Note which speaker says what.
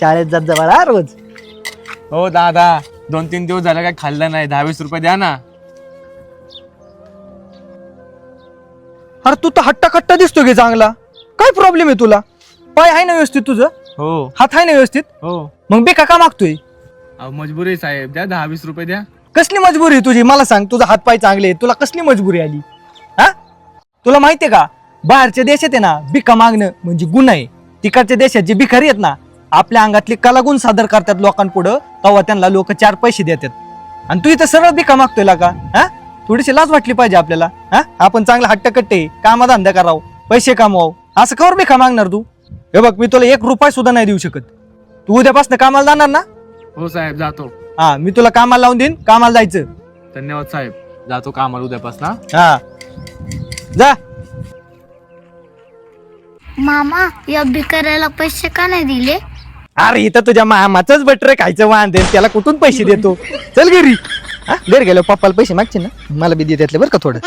Speaker 1: शाळेत जात जा बाळा रोज.
Speaker 2: हो दादा 2-3 दिवस झालं काय खाल्लं नाही, 10-20 रुपये द्या ना.
Speaker 1: अरे तू तर हट्टा कट्टा दिसतो की चांगला, काय प्रॉब्लेम आहे तुला? पाय आहे ना व्यवस्थित तुझं?
Speaker 2: हो
Speaker 1: हात आहे ना व्यवस्थित?
Speaker 2: हो.
Speaker 1: मग बेका का मागतोय?
Speaker 2: अहो मजबुरी साहेब, द्या 10-20 रुपये द्या.
Speaker 1: कसली मजबुरी आहे तुझी मला सांग. तुझा हात पाय चांगले आहेत, तुला कसली मजबुरी आली? हा तुला माहितीये का बाहेरच्या देशात आहे ना भिका मागणं म्हणजे गुन्हा आहे. तिकडच्या देशात जे भिकारी आहेत ना आपल्या अंगातले कलागुण सादर करतात लोकांपुढं, तेव्हा त्यांना लोक 4 पैसे देतात. आणि तू इथं सरळ भिका मागतोय का? हा थोडीशी लाज वाटली पाहिजे आपल्याला. हा आपण चांगला हट्टकट्टे कामधंदा करावं, पैसे कमवावं, असं कवर भिका मागणार तू? हे बघ मी तुला 1 रुपया सुद्धा नाही देऊ शकत. तू उद्यापासून कामाला जाणार ना?
Speaker 2: हो साहेब जातो.
Speaker 1: हा मी तुला कामाला लावून देईन, कामाला जायचं.
Speaker 2: धन्यवाद साहेब, जातो कामाला उद्यापासून.
Speaker 1: हा जा.
Speaker 3: मामा या भिकाऱ्याला पैसे का नाही दिले?
Speaker 1: अरे इथं तुझ्या मामाचंच बटर खायचं वाहन दे, त्याला कुठून पैसे देतो? चल घरी. हा घरी गेलो पप्पाला पैसे मागचे ना, मला बी दे त्यातले बरं का थोडं.